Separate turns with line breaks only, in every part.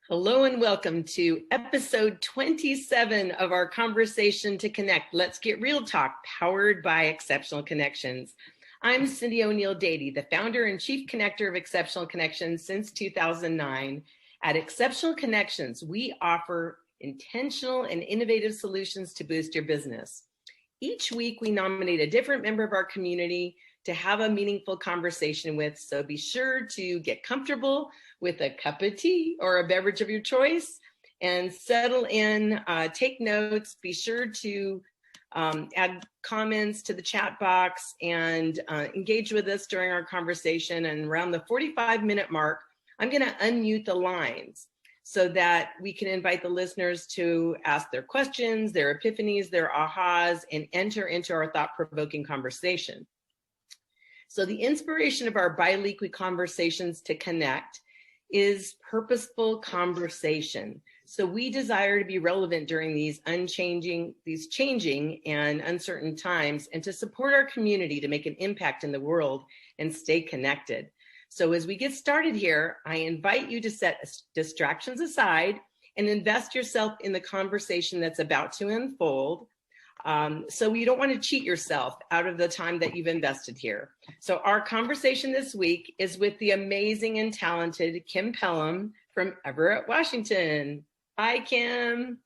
Hello and welcome to episode 27 of our Conversation to Connect. Let's Get Real Talk, powered by Exceptional Connections. I'm CyndiONeill-Dady, the founder and chief connector of Exceptional Connections since 2009. At Exceptional Connections, we offer intentional and innovative solutions to boost your business. Each week, we nominate a different member of our community to have a meaningful conversation with, so be sure to get comfortable with a cup of tea or a beverage of your choice and settle in, take notes, be sure to add comments to the chat box and engage with us during our conversation. And around the 45-minute mark, I'm gonna unmute the lines so that we can invite the listeners to ask their questions, their epiphanies, their ahas, and enter into our thought-provoking conversation. So the inspiration of our bi-weekly conversations to connect is purposeful conversation. So we desire to be relevant during these changing and uncertain times, and to support our community to make an impact in the world and stay connected. So as we get started here, I invite you to set distractions aside and invest yourself in the conversation that's about to unfold. So you don't want to cheat yourself out of the time that you've invested here. So our conversation this week is with the amazing and talented Kim Pelham from Everett, Washington. Hi, Kim.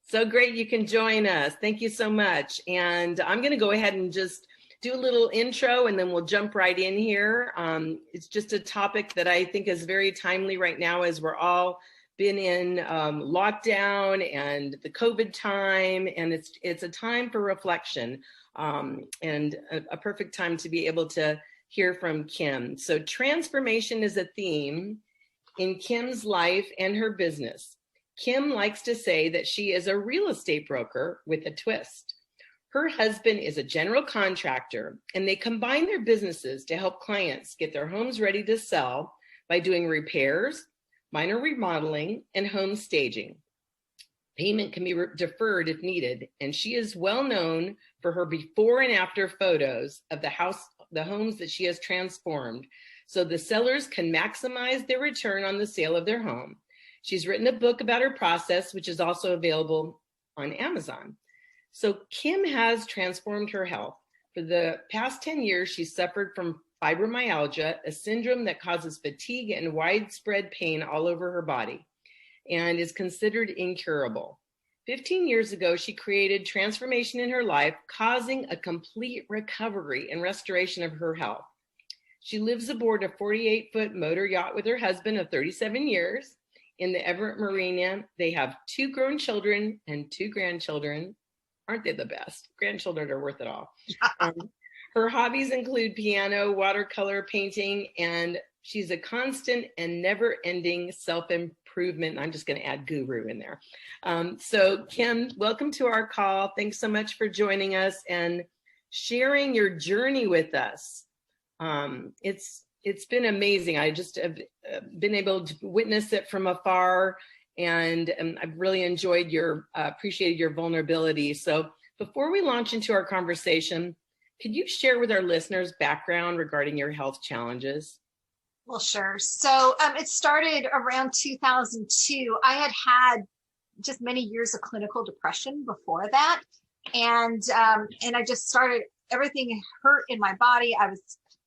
So great you can join us. Thank you so much. And I'm going to go ahead and just do a little intro and then we'll jump right in here. It's just a topic that I think is very timely right now as we're all been in lockdown and the COVID time, and it's a time for reflection and a perfect time to be able to hear from Kim. So transformation is a theme in Kim's life and her business. Kim likes to say that she is a real estate broker with a twist. Her husband is a general contractor, and they combine their businesses to help clients get their homes ready to sell by doing repairs, minor remodeling, and home staging. Payment can be deferred if needed, and she is well known for her before and after photos of the homes that she has transformed, so the sellers can maximize their return on the sale of their home. She's written a book about her process, which is also available on Amazon. So Kim has transformed her health. For the past 10 years, she's suffered from fibromyalgia, a syndrome that causes fatigue and widespread pain all over her body and is considered incurable. 15 years ago, she created transformation in her life, causing a complete recovery and restoration of her health. She lives aboard a 48-foot motor yacht with her husband of 37 years in the Everett marina. They have 2 grown children and 2 grandchildren. Aren't they the best? Grandchildren are worth it all. Her hobbies include piano, watercolor, painting, and she's a constant and never-ending self-improvement. I'm just going to add guru in there. So Kim, welcome to our call. Thanks so much for joining us and sharing your journey with us. It's been amazing. I just have been able to witness it from afar, and I've really enjoyed appreciated your vulnerability. So before we launch into our conversation, could you share with our listeners background regarding your health challenges?
Well, sure. So it started around 2002. I had just many years of clinical depression before that. And I just started, everything hurt in my body. I was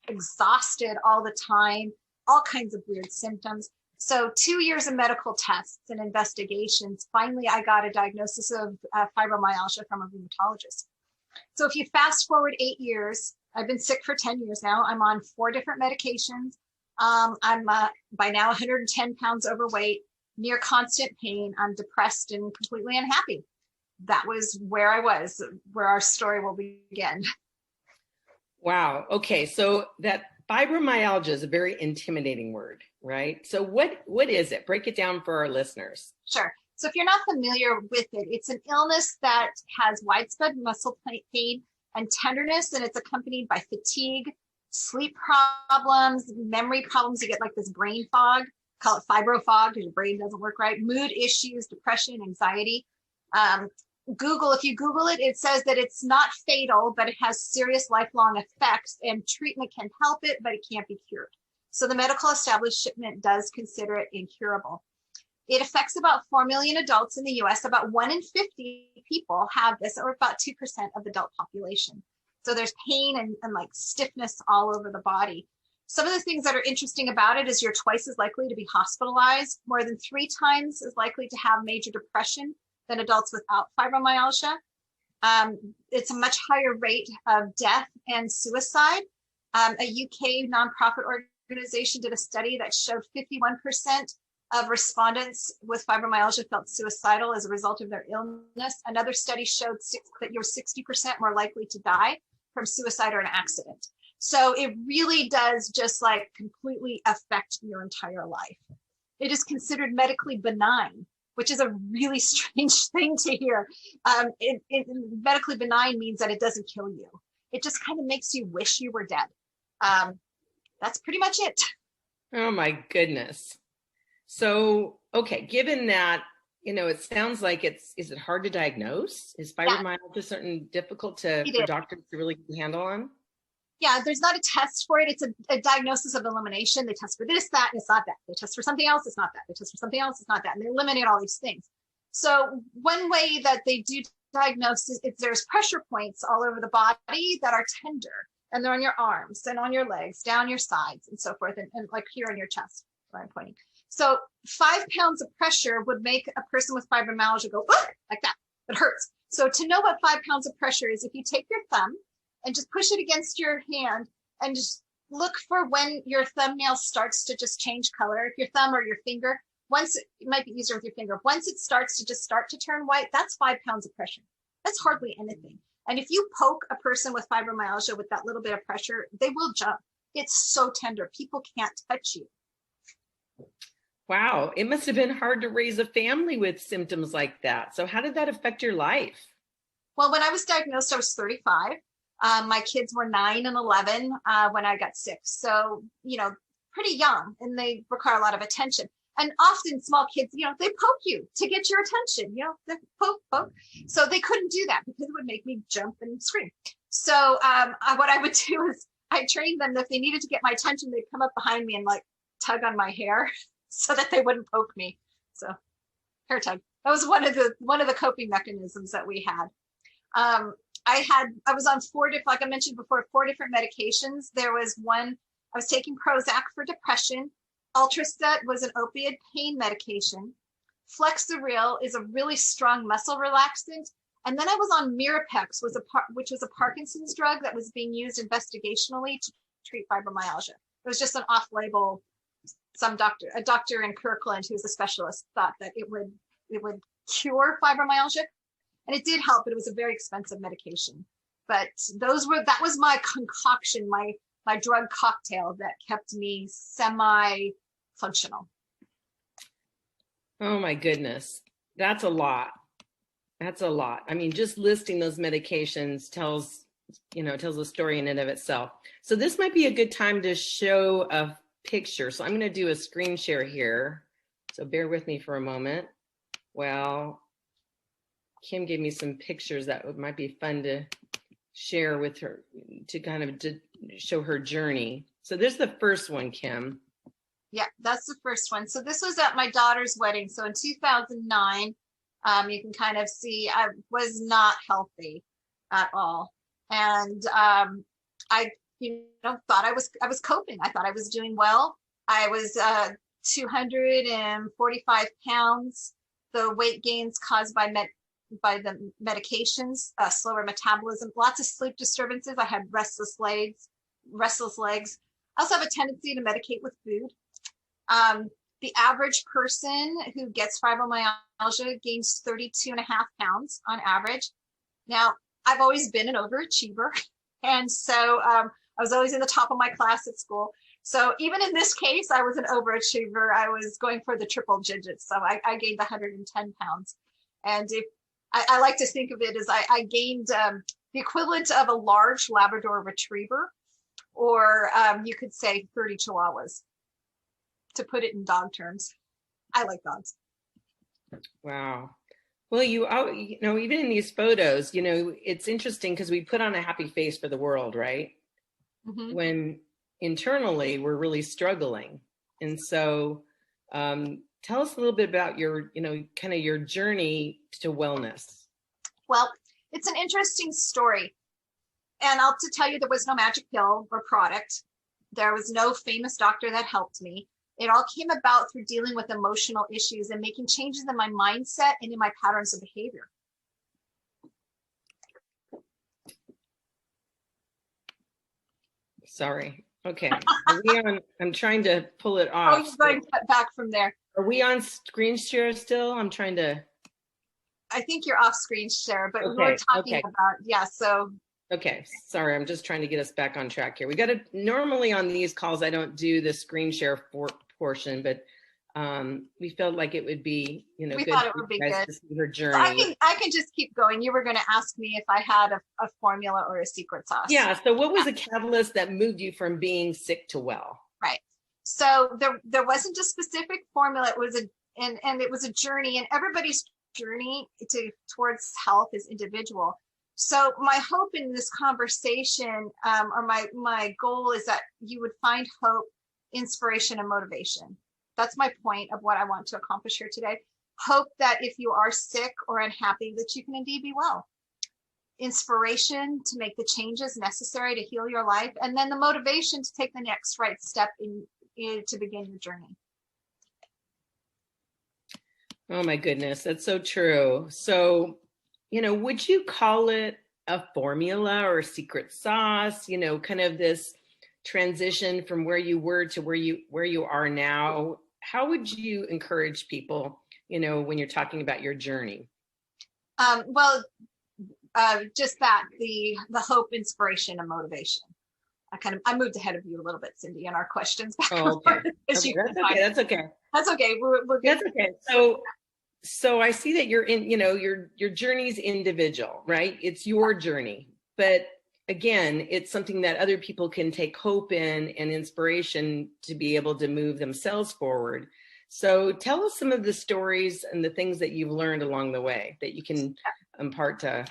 exhausted all the time, all kinds of weird symptoms. So 2 years of medical tests and investigations. Finally, I got a diagnosis of fibromyalgia from a rheumatologist. So if you fast forward 8 years, I've been sick for 10 years now. I'm on 4 different medications. I'm by now 110 pounds overweight, near constant pain. I'm depressed and completely unhappy. That was where I was, where our story will begin.
Wow. Okay. So that fibromyalgia is a very intimidating word, right? So what is it? Break it down for our listeners.
Sure. So if you're not familiar with it, it's an illness that has widespread muscle pain and tenderness, and it's accompanied by fatigue, sleep problems, memory problems. You get like this brain fog, call it fibro fog because your brain doesn't work right, mood issues, depression, anxiety. If you Google it, it says that it's not fatal, but it has serious lifelong effects, and treatment can help it, but it can't be cured. So the medical establishment does consider it incurable. It affects about 4 million adults in the US. About 1 in 50 people have this, or about 2% of the adult population. So there's pain and like stiffness all over the body. Some of the things that are interesting about it is you're twice as likely to be hospitalized, more than 3 times as likely to have major depression than adults without fibromyalgia. It's a much higher rate of death and suicide. A UK nonprofit organization did a study that showed 51% of respondents with fibromyalgia felt suicidal as a result of their illness. Another study showed that you're 60% more likely to die from suicide or an accident. So it really does just like completely affect your entire life. It is considered medically benign, which is a really strange thing to hear. Medically benign means that it doesn't kill you. It just kind of makes you wish you were dead. That's pretty much it.
Oh my goodness. So, okay, given that, it sounds like is it hard to diagnose? Is fibromyalgia something difficult for doctors to really handle on?
Yeah, there's not a test for it. It's a diagnosis of elimination. They test for this, that, and it's not that. They test for something else, it's not that. They test for something else, it's not that. And they eliminate all these things. So one way that they do diagnose is there's pressure points all over the body that are tender. And they're on your arms and on your legs, down your sides and so forth. And like here on your chest, where I'm pointing. So 5 pounds of pressure would make a person with fibromyalgia go like that. It hurts. So to know what 5 pounds of pressure is, if you take your thumb and just push it against your hand and just look for when your thumbnail starts to just change color. If your thumb or your finger, it might be easier with your finger. Once it starts to turn white, that's 5 pounds of pressure. That's hardly anything. And if you poke a person with fibromyalgia with that little bit of pressure, they will jump. It's so tender. People can't touch you.
Wow. It must have been hard to raise a family with symptoms like that. So how did that affect your life?
Well, when I was diagnosed, I was 35. My kids were 9 and 11 when I got sick. So, pretty young, and they require a lot of attention. And often small kids, they poke you to get your attention, they poke. So they couldn't do that because it would make me jump and scream. So what I would do is I trained them that if they needed to get my attention, they'd come up behind me and like tug on my hair so that they wouldn't poke me. So hair tug. That was one of the coping mechanisms that we had. I was on 4 different, like I mentioned before, 4 different medications. There was one, I was taking Prozac for depression. Ultracet was an opiate pain medication. Flexeril is a really strong muscle relaxant. And then I was on Mirapex, which was a Parkinson's drug that was being used investigationally to treat fibromyalgia. It was just an off-label, a doctor in Kirkland who's a specialist thought that it would cure fibromyalgia. And it did help, but it was a very expensive medication. But that was my concoction, my drug cocktail that kept me semi-functional.
Oh my goodness. That's a lot. I mean, just listing those medications tells a story in and of itself. So this might be a good time to show a picture. So I'm going to do a screen share here. So bear with me for a moment. Well, Kim gave me some pictures that might be fun to share with her to show her journey. So there's the first one, Kim.
Yeah, that's the first one. So this was at my daughter's wedding. So in 2009, you can kind of see I was not healthy at all. And I thought I was coping. I thought I was doing well. I was 245 pounds. The weight gains caused by the medications, slower metabolism, lots of sleep disturbances. I had restless legs. I also have a tendency to medicate with food. The average person who gets fibromyalgia gains 32 and a half pounds on average. Now, I've always been an overachiever. And so I was always in the top of my class at school. So even in this case, I was an overachiever. I was going for the triple digits. So I gained 110 pounds. And I like to think of it as I gained the equivalent of a large Labrador retriever, or you could say 30 chihuahuas, to put it in dog terms. I like dogs.
Wow. Well, even in these photos, it's interesting because we put on a happy face for the world, right? Mm-hmm. When internally were really struggling. And so tell us a little bit about your, kind of your journey to wellness.
Well, it's an interesting story. And I'll to tell you, there was no magic pill or product. There was no famous doctor that helped me. It all came about through dealing with emotional issues and making changes in my mindset and in my patterns of behavior.
Sorry. Okay. I'm trying to pull it off.
Oh, you're going to cut back from there.
Are we on screen share still? I'm trying to.
I think you're off screen share, but
okay,
we're talking about, so.
Okay. Sorry. I'm just trying to get us back on track here. We got to, normally on these calls, I don't do the screen share portion, but we felt like it would be, we good
thought it would be good.
To see her journey.
So I can just keep going. You were going to ask me if I had a formula or a secret sauce.
Yeah. So what was the catalyst that moved you from being sick to well?
Right. So there wasn't a specific formula. It was it was a journey, and everybody's journey towards health is individual. So my hope in this conversation, or my goal, is that you would find hope, inspiration, and motivation. That's my point of what I want to accomplish here today. Hope that if you are sick or unhappy, that you can indeed be well. Inspiration to make the changes necessary to heal your life, and then the motivation to take the next right step to begin your journey.
Oh my goodness, that's so true. So, would you call it a formula or a secret sauce? Kind of this transition from where you were to where you are now. How would you encourage people, when you're talking about your journey?
Just that, the hope, inspiration, and motivation. I moved ahead of you a little bit, Cyndi, in our questions.
Oh, okay. That's okay. That's okay.
That's okay. We're good.
That's okay. So I see that you're in, your journey's individual, right? It's your journey, but again, it's something that other people can take hope in and inspiration to be able to move themselves forward. So tell us some of the stories and the things that you've learned along the way that you can impart to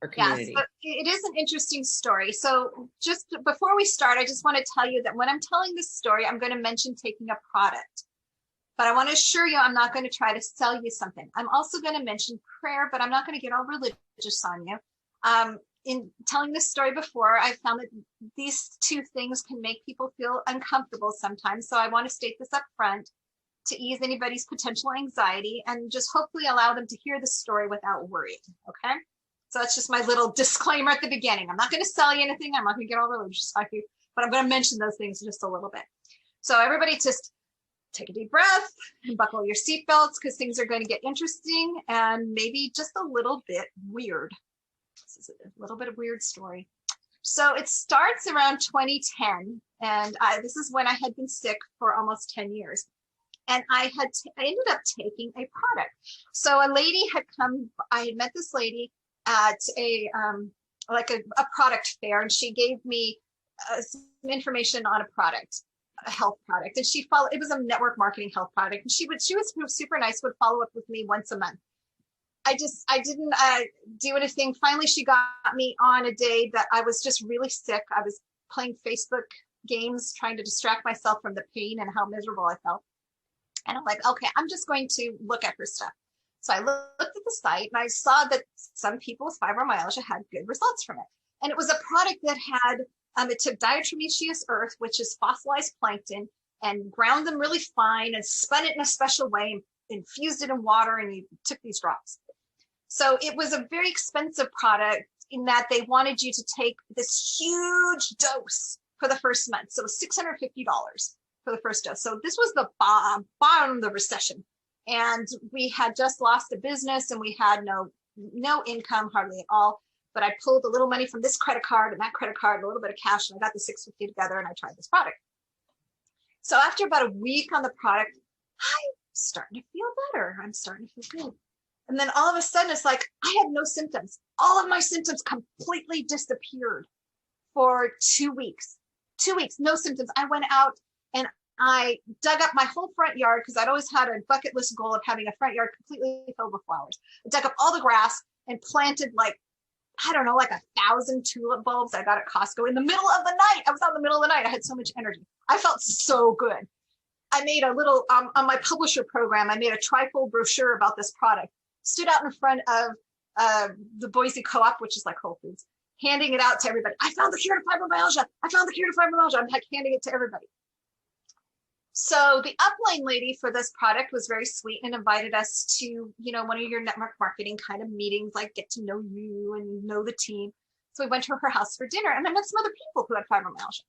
our community.
Yes, it is an interesting story. So just before we start, I just want to tell you that when I'm telling this story, I'm going to mention taking a product. But I want to assure you, I'm not going to try to sell you something. I'm also going to mention prayer, but I'm not going to get all religious on you. In telling this story before, I found that these two things can make people feel uncomfortable sometimes. So I want to state this up front to ease anybody's potential anxiety and just hopefully allow them to hear the story without worrying. Okay. So that's just my little disclaimer at the beginning. I'm not going to sell you anything. I'm not going to get all religious on you, but I'm going to mention those things just a little bit. So everybody just take a deep breath and buckle your seatbelts, because things are going to get interesting and maybe just a little bit weird. This is a little bit of weird story. So it starts around 2010, and this is when I had been sick for almost 10 years. And I ended up taking a product. So a lady had come, I had met this lady at a product fair, and she gave me some information on a product, a health product. And it was a network marketing health product. And she was super nice, would follow up with me once a month. I didn't do anything. Finally, she got me on a day that I was just really sick. I was playing Facebook games, trying to distract myself from the pain and how miserable I felt. And I'm like, okay, I'm just going to look at her stuff. So I looked at the site and I saw that some people with fibromyalgia had good results from it. And it was a product that had, it took diatomaceous earth, which is fossilized plankton, and ground them really fine and spun it in a special way and infused it in water, and you took these drops. So it was a very expensive product in that they wanted you to take this huge dose for the first month. So it was $650 for the first dose. So this was the bottom of the recession. And we had just lost a business and we had no income hardly at all. But I pulled a little money from this credit card and that credit card and a little bit of cash, and I got the $650 together and I tried this product. So after about a week on the product, I'm starting to feel better. I'm starting to feel good. And then all of a sudden, it's like I had no symptoms. All of my symptoms completely disappeared for 2 weeks. 2 weeks, no symptoms. I went out and I dug up my whole front yard, because I'd always had a bucket list goal of having a front yard completely filled with flowers. I dug up all the grass and planted like I don't know, like 1,000 tulip bulbs I got at Costco in the middle of the night. I was out in the middle of the night. I had so much energy. I felt so good. I made a little, on my publisher program, I made a trifold brochure about this product, stood out in front of the Boise Co-op, which is like Whole Foods, handing it out to everybody. I found the cure to fibromyalgia. I found the cure to fibromyalgia. I'm like handing it to everybody. So the upline lady for this product was very sweet and invited us to, you know, one of your network marketing kind of meetings, like get to know you and know the team. So we went to her house for dinner, and I met some other people who had fibromyalgia.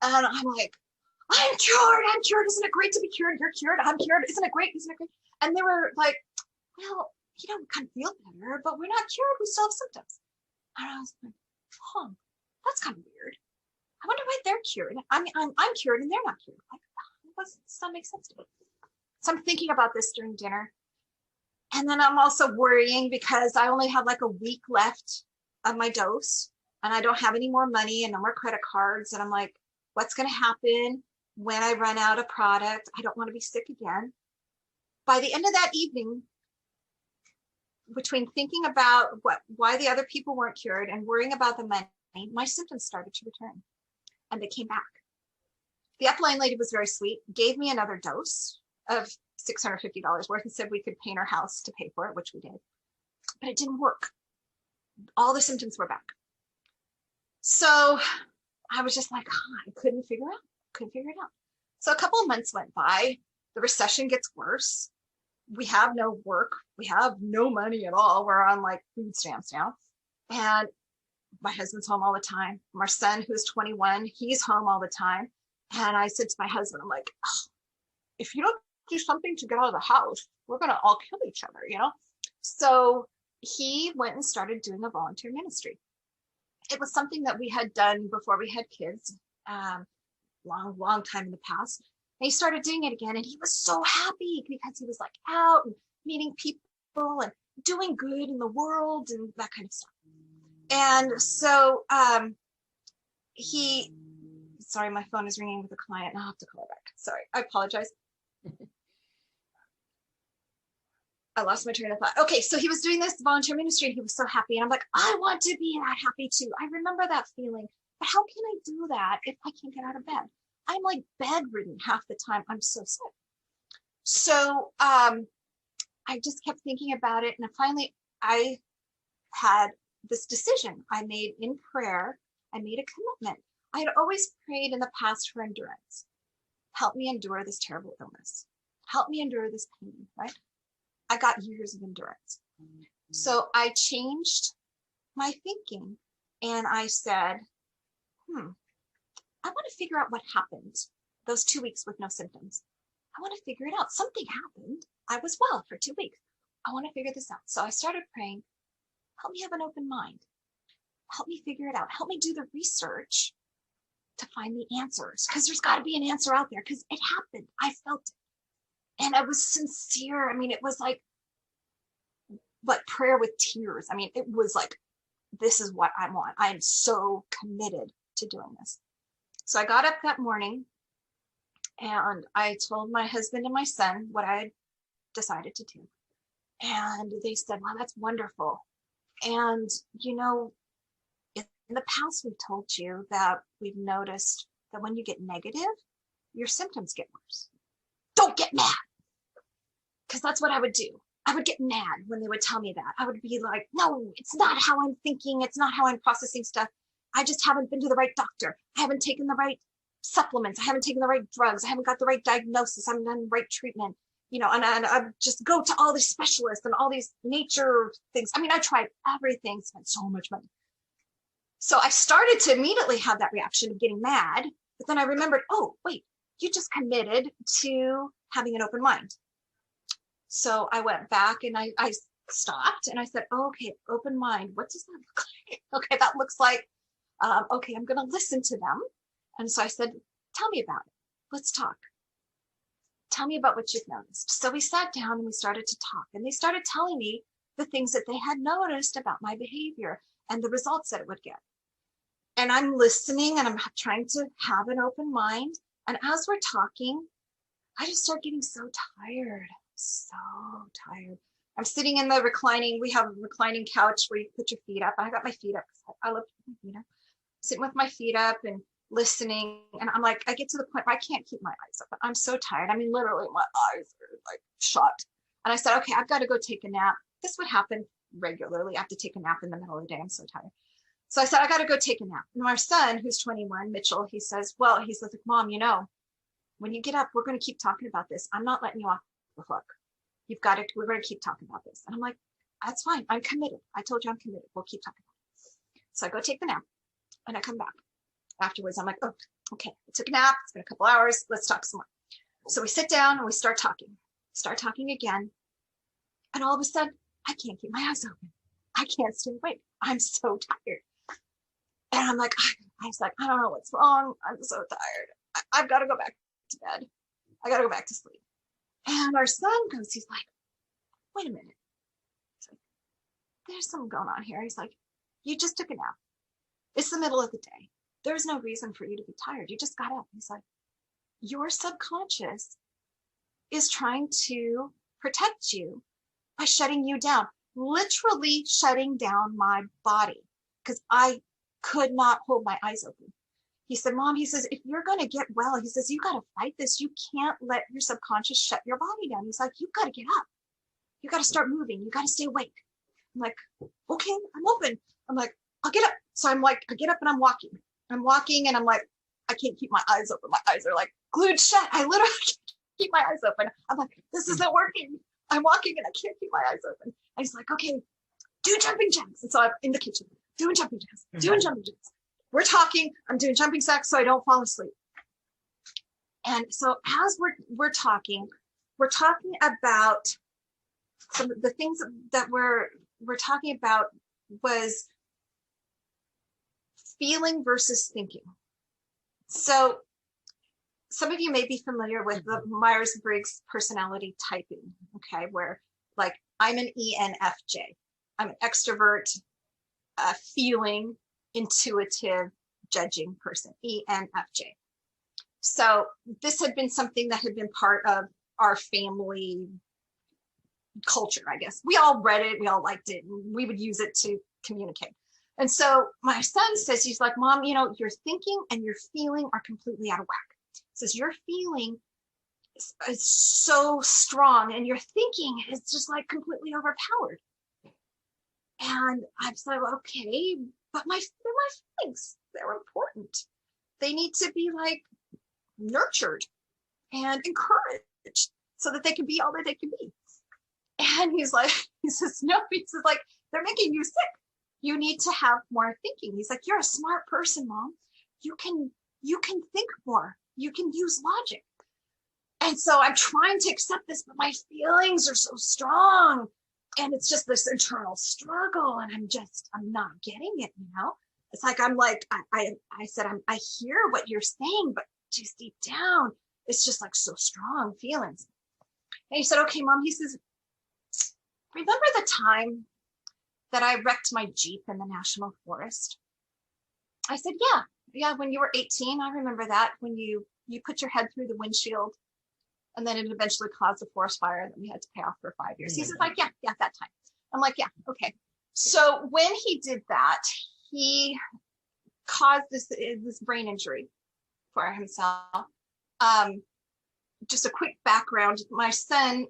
And I'm like, I'm cured. I'm cured. Isn't it great to be cured? You're cured. I'm cured. Isn't it great? Isn't it great? And they were like, well, you know, we kind of feel better, but we're not cured. We still have symptoms. And I was like, huh, that's kind of weird. I wonder why they're cured. I mean, I'm cured and they're not cured. Like, does that make sense to me? So I'm thinking about this during dinner. And then I'm also worrying because I only have like a week left of my dose and I don't have any more money and no more credit cards. And I'm like, what's going to happen when I run out of product? I don't want to be sick again. By the end of that evening, between thinking about why the other people weren't cured and worrying about the money, my symptoms started to return and they came back. The upline lady was very sweet, gave me another dose of $650 worth and said we could paint our house to pay for it, which we did, but it didn't work. All the symptoms were back. So I was just like, I couldn't figure it out. So a couple of months went by, the recession gets worse. We have no work. We have no money at all. We're on like food stamps now. And my husband's home all the time. My son, who's 21, he's home all the time. And I said to my husband, I'm like, oh, if you don't do something to get out of the house, we're going to all kill each other, you know? So he went and started doing a volunteer ministry. It was something that we had done before we had kids, long time in the past. And he started doing it again. And he was so happy because he was like out and meeting people and doing good in the world and that kind of stuff. And so sorry, my phone is ringing with a client. I'll have to call her back. Sorry, I apologize. I lost my train of thought. Okay, so he was doing this volunteer ministry and he was so happy. And I'm like, I want to be that happy too. I remember that feeling. But how can I do that if I can't get out of bed? I'm like bedridden half the time. I'm so sick. So I just kept thinking about it. And finally, I had this decision I made in prayer. I made a commitment. I had always prayed in the past for endurance. Help me endure this terrible illness. Help me endure this pain, right? I got years of endurance. So I changed my thinking and I said, I want to figure out what happened those 2 weeks with no symptoms. I want to figure it out. Something happened. I was well for 2 weeks. I want to figure this out. So I started praying, help me have an open mind. Help me figure it out. Help me do the research to find the answers, because there's got to be an answer out there, because it happened. I felt it. And I was sincere. I mean, it was like prayer with tears. I mean, it was like, this is what I want. I am so committed to doing this. So I got up that morning and I told my husband and my son what I had decided to do. And they said, well, that's wonderful. And, you know, in the past, we've told you that we've noticed that when you get negative, your symptoms get worse. Don't get mad. Because that's what I would do. I would get mad when they would tell me that. I would be like, no, it's not how I'm thinking. It's not how I'm processing stuff. I just haven't been to the right doctor. I haven't taken the right supplements. I haven't taken the right drugs. I haven't got the right diagnosis. I haven't done the right treatment. You know, and I just go to all these specialists and all these nature things. I mean, I tried everything, spent so much money. So I started to immediately have that reaction of getting mad. But then I remembered, oh, wait, you just committed to having an open mind. So I went back and I stopped and I said, oh, okay, open mind. What does that look like? Okay, that looks like, okay, I'm going to listen to them. And so I said, tell me about it. Let's talk. Tell me about what you've noticed. So we sat down and we started to talk, and they started telling me the things that they had noticed about my behavior and the results that it would get. And I'm listening and I'm trying to have an open mind. And as we're talking, I just start getting so tired. I'm sitting in the reclining, we have a reclining couch where you put your feet up. I got my feet up. I love my feet up. Sitting with my feet up and listening. And I'm like, I get to the point where I can't keep my eyes open. I'm so tired. I mean, literally my eyes are like shut. And I said, okay, I've got to go take a nap. This would happen regularly. I have to take a nap in the middle of the day. I'm so tired. So I said, I got to go take a nap. And our son, who's 21, Mitchell, he says, like, Mom, you know, when you get up, we're going to keep talking about this. I'm not letting you off the hook. We're going to keep talking about this. And I'm like, that's fine. I'm committed. I told you I'm committed. We'll keep talking about it. So I go take the nap and I come back afterwards. I'm like, oh, okay. I took a nap. It's been a couple hours. Let's talk some more. So we sit down and we start talking again. And all of a sudden, I can't keep my eyes open. I can't stay awake. I'm so tired. And I'm like, I don't know what's wrong. I'm so tired. I've got to go back to bed. I got to go back to sleep. And our son goes, he's like, wait a minute. Like, there's something going on here. He's like, you just took a nap. It's the middle of the day. There's no reason for you to be tired. You just got up. He's like, your subconscious is trying to protect you by shutting you down, literally shutting down my body, because I could not hold my eyes open. He said, Mom, he says, if you're going to get well, he says, you got to fight this. You can't let your subconscious shut your body down. He's like, you got to get up. You got to start moving. You got to stay awake. I'm like, okay, I'm open. I'm like, I'll get up. So I'm like, I get up and I'm walking. And I'm like, I can't keep my eyes open. My eyes are like glued shut. I literally can't keep my eyes open. I'm like, this isn't working. I'm walking and I can't keep my eyes open. And he's like, okay, do jumping jacks. And so I'm in the kitchen doing jumping jacks, We're talking, I'm doing jumping jacks so I don't fall asleep. And so as we're talking about some of the things that we're talking about was feeling versus thinking. So some of you may be familiar with the Myers-Briggs personality typing, okay, where like I'm an ENFJ. I'm an extrovert, feeling, intuitive, judging person, ENFJ. So this had been something that had been part of our family culture, I guess. We all read it, we all liked it, and we would use it to communicate. And so my son says, he's like, Mom, you know, your thinking and your feeling are completely out of whack. He says, your feeling is so strong and your thinking is just like completely overpowered. And I was like, okay, but my feelings, they're important. They need to be like nurtured and encouraged so that they can be all that they can be. And he says, no, he says, like, they're making you sick. You need to have more thinking. He's like, you're a smart person, Mom. You can think more. You can use logic. And so I'm trying to accept this, but my feelings are so strong. And it's just this internal struggle. And I'm not getting it, you know? It's like, I said, I hear what you're saying, but just deep down, it's just like so strong feelings. And he said, okay, Mom, he says, remember the time that I wrecked my Jeep in the National Forest? I said, yeah, when you were 18, I remember that, when you put your head through the windshield and then it eventually caused a forest fire that we had to pay off for 5 years. He says, like, yeah, that time. I'm like, yeah, okay. So when he did that, he caused this brain injury for himself. Just a quick background, my son,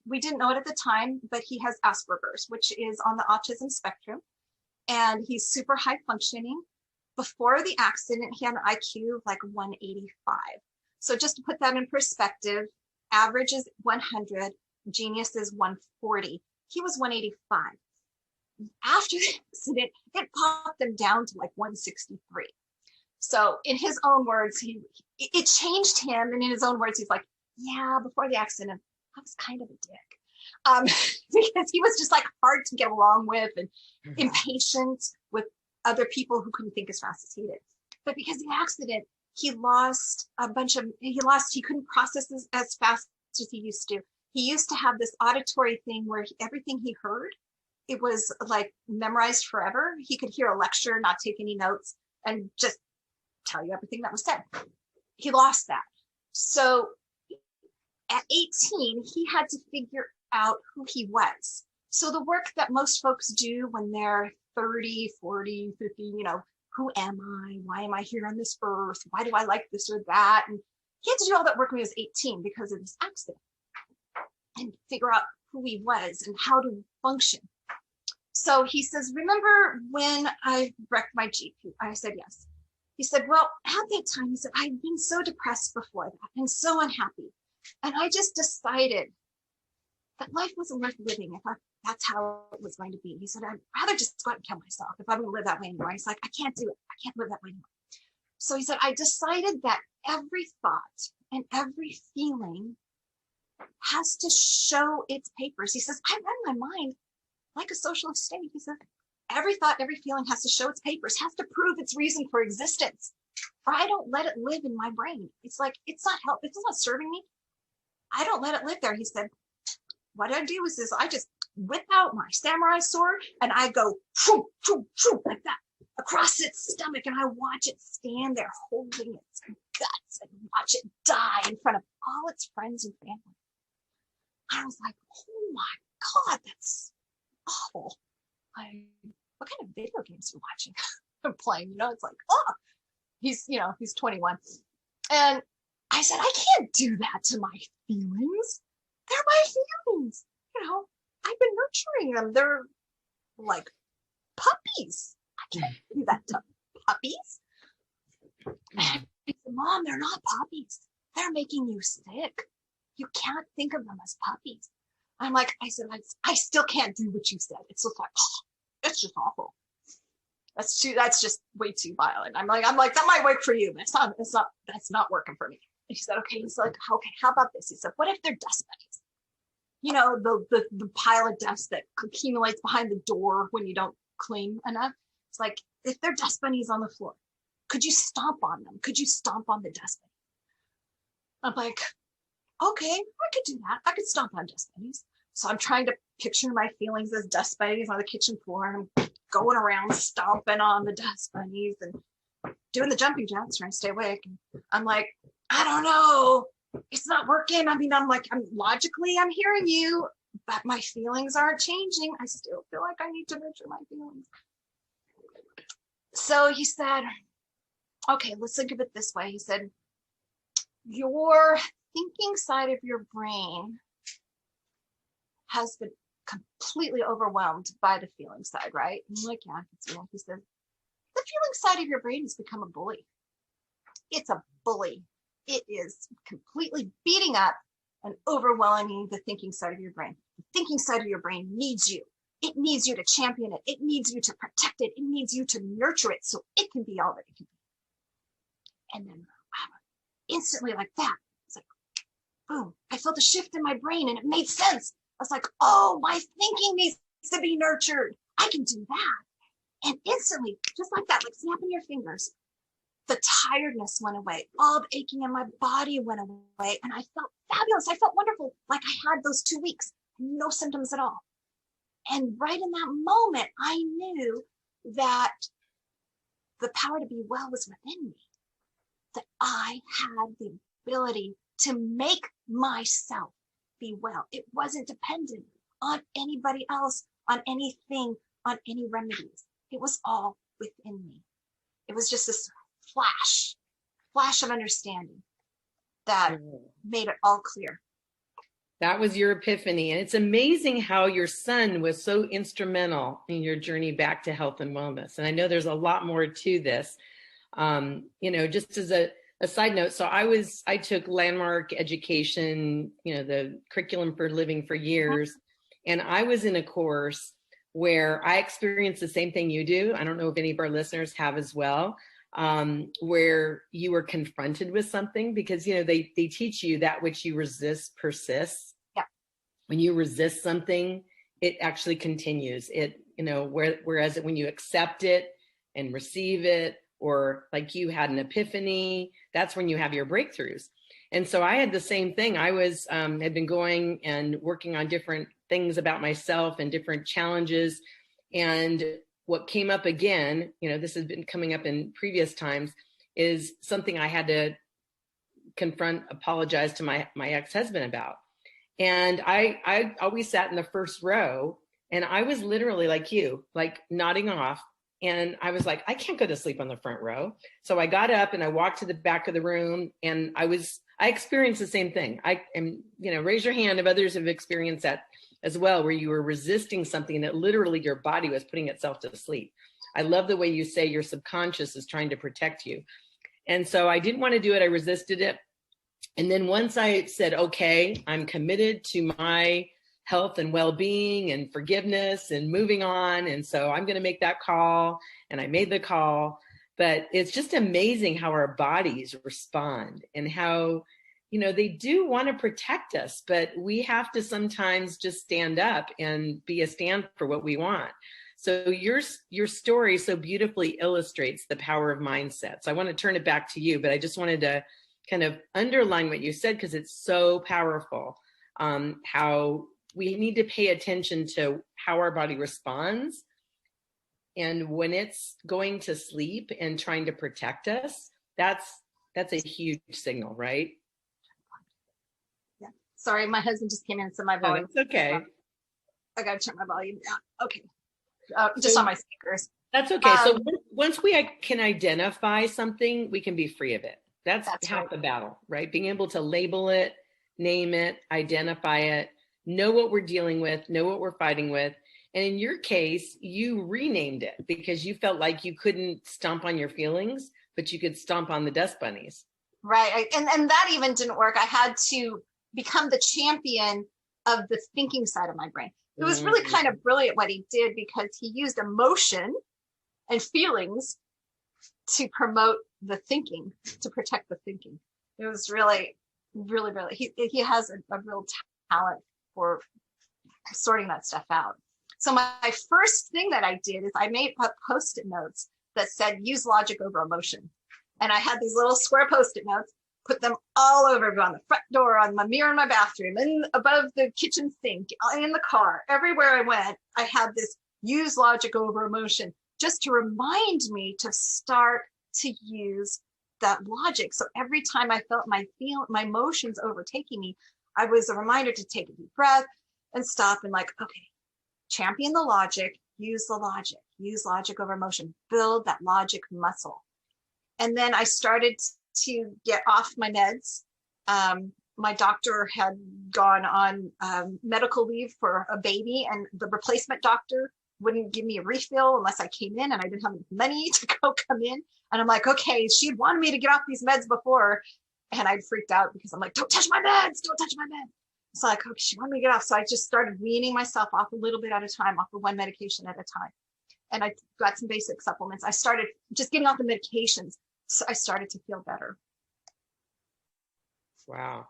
we didn't know it at the time, but he has Asperger's, which is on the autism spectrum, and he's super high functioning. Before the accident, he had an IQ of like 185. So just to put that in perspective, average is 100, genius is 140. He was 185. After the accident, it popped him down to like 163. So in his own words, it changed him. And in his own words, he's like, yeah, before the accident, I was kind of a dick. Because he was just like hard to get along with and impatient with other people who couldn't think as fast as he did. But because of the accident, he couldn't process this as fast as he used to. He used to have this auditory thing where everything he heard, it was like memorized forever. He could hear a lecture, not take any notes, and just tell you everything that was said. He lost that. So at 18, he had to figure out who he was. So the work that most folks do when they're 30, 40, 50, who am I? Why am I here on this earth? Why do I like this or that? And he had to do all that work when he was 18 because of this accident and figure out who he was and how to function. So he says, remember when I wrecked my Jeep? I said, yes. He said, well, at that time, he said, I'd been so depressed before that and so unhappy. And I just decided that life wasn't worth living if that's how it was going to be. He said, I'd rather just go out and kill myself if I'm going to live that way anymore. He's like, I can't do it. I can't live that way anymore. So he said, I decided that every thought and every feeling has to show its papers. He says, I run my mind like a social estate. He said, every thought, every feeling has to show its papers, has to prove its reason for existence, or I don't let it live in my brain. It's like, it's not serving me. I don't let it live there. He said, what I do is I just whip out my samurai sword and I go shoo, shoo, shoo, like that across its stomach, and I watch it stand there holding its guts and watch it die in front of all its friends and family. I was like, oh my God, that's awful. What kind of video games are you watching? I'm playing, it's like, oh, he's 21. And I said, I can't do that to my feelings. They're my feelings. I've been nurturing them. They're like puppies. I can't do that to puppies. And I said, Mom, they're not puppies. They're making you sick. You can't think of them as puppies. I said, I still can't do what you said. It's just like, oh, it's just awful. That's just way too violent. I'm like, that might work for you, but that's not working for me. And she said, okay. He's like, okay, how about this? He said, what if they're dust bunnies? The pile of dust that accumulates behind the door when you don't clean enough. It's like, if they're dust bunnies on the floor, could you stomp on them? Could you stomp on the dust bunny? I'm like, okay, I could do that. I could stomp on dust bunnies. So I'm trying to picture my feelings as dust bunnies on the kitchen floor. And I'm going around stomping on the dust bunnies and doing the jumping jacks trying to stay awake. And I'm like, I don't know. It's not working. I'm logically hearing you, but my feelings aren't changing. I still feel like I need to nurture my feelings. So he said, okay, let's think of it this way. He said, your thinking side of your brain has been completely overwhelmed by the feeling side, right? And I'm like, yeah, I can see that. He said, the feeling side of your brain has become a bully. It's a bully. It is completely beating up and overwhelming the thinking side of your brain. The thinking side of your brain needs you. It needs you to champion it. It needs you to protect it. It needs you to nurture it so it can be all that it can be. And then instantly like that, it's like, boom, I felt a shift in my brain and it made sense. I was like, oh, my thinking needs to be nurtured. I can do that. And instantly, just like that, like snapping your fingers, the tiredness went away. All the aching in my body went away. And I felt fabulous. I felt wonderful. Like I had those 2 weeks, no symptoms at all. And right in that moment, I knew that the power to be well was within me, that I had the ability to make myself be well. It wasn't dependent on anybody else, on anything, on any remedies. It was all within me. It was just this flash of understanding that made it all clear.
That was your epiphany. And it's amazing how your son was so instrumental in your journey back to health and wellness. And I know there's a lot more to this. Just as a side note, so I took landmark education, the curriculum for living for years. And I was in a course where I experienced the same thing you do. I don't know if any of our listeners have as well, where you were confronted with something because, they teach you that which you resist persists.
Yeah.
When you resist something, it actually continues. Whereas when you accept it and receive it, or like you had an epiphany, that's when you have your breakthroughs. And so I had the same thing. I was, had been going and working on different things about myself and different challenges. And what came up again, this has been coming up in previous times, is something I had to apologize to my ex-husband about. And I always sat in the first row, and I was literally like you, like nodding off. And I was like, I can't go to sleep on the front row. So I got up and I walked to the back of the room, and I experienced the same thing. Raise your hand if others have experienced that as well, where you were resisting something that literally your body was putting itself to sleep. I love the way you say your subconscious is trying to protect you. And so I didn't want to do it. I resisted it. And then once I said, okay, I'm committed to my health and well-being and forgiveness and moving on. And so I'm going to make that call. And I made the call. But it's just amazing how our bodies respond, and how, they do want to protect us, but we have to sometimes just stand up and be a stand for what we want. So your story so beautifully illustrates the power of mindset. So I want to turn it back to you, but I just wanted to kind of underline what you said, because it's so powerful, how we need to pay attention to how our body responds. And when it's going to sleep and trying to protect us, that's a huge signal, right?
Yeah. Sorry, my husband just came in, so my volume.
Oh, it's okay.
I got to turn my volume down. Okay. Just on my speakers.
That's okay. So once we can identify something, we can be free of it. That's half the battle, right? Being able to label it, name it, identify it, know what we're dealing with, know what we're fighting with. And in your case, you renamed it because you felt like you couldn't stomp on your feelings, but you could stomp on the dust bunnies.
Right. And that even didn't work. I had to become the champion of the thinking side of my brain. It was really kind of brilliant what he did, because he used emotion and feelings to promote the thinking, to protect the thinking. It was really, really, really, he has a real talent for sorting that stuff out. So my first thing that I did is I made up Post-it notes that said, use logic over emotion. And I had these little square Post-it notes, put them all over, on the front door, on my mirror in my bathroom, and above the kitchen sink, in the car, everywhere I went, I had this use logic over emotion, just to remind me to start to use that logic. So every time I felt my emotions overtaking me, I was a reminder to take a deep breath and stop and like, okay, champion the logic, use logic over emotion, build that logic muscle. And then I started to get off my meds. My doctor had gone on medical leave for a baby, and the replacement doctor wouldn't give me a refill unless I came in, and I didn't have enough money to come in. And I'm like, okay, she wanted me to get off these meds before, and I'd freaked out because I'm like, don't touch my meds. It's like, okay, she wanted me to get off. So I just started weaning myself off a little bit at a time, off of one medication at a time. And I got some basic supplements. I started just getting off the medications. So I started to feel better.
Wow.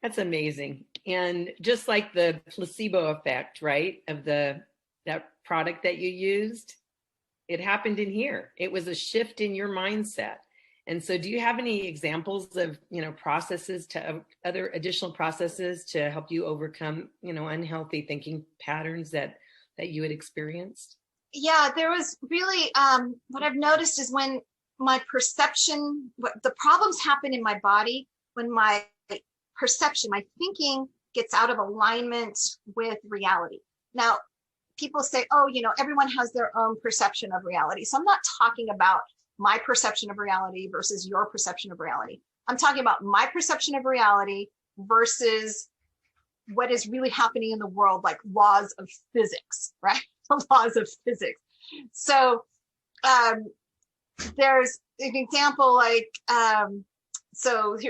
That's amazing. And just like the placebo effect, right, of that product that you used, it happened in here. It was a shift in your mindset. And so do you have any examples of, processes other additional processes to help you overcome, unhealthy thinking patterns that you had experienced?
Yeah, there was really, what I've noticed is when my perception, the problems happen in my body when my perception, my thinking gets out of alignment with reality. Now, people say, oh, everyone has their own perception of reality. So I'm not talking about my perception of reality versus your perception of reality. I'm talking about my perception of reality versus what is really happening in the world, like laws of physics, right? The laws of physics. So there's an example like,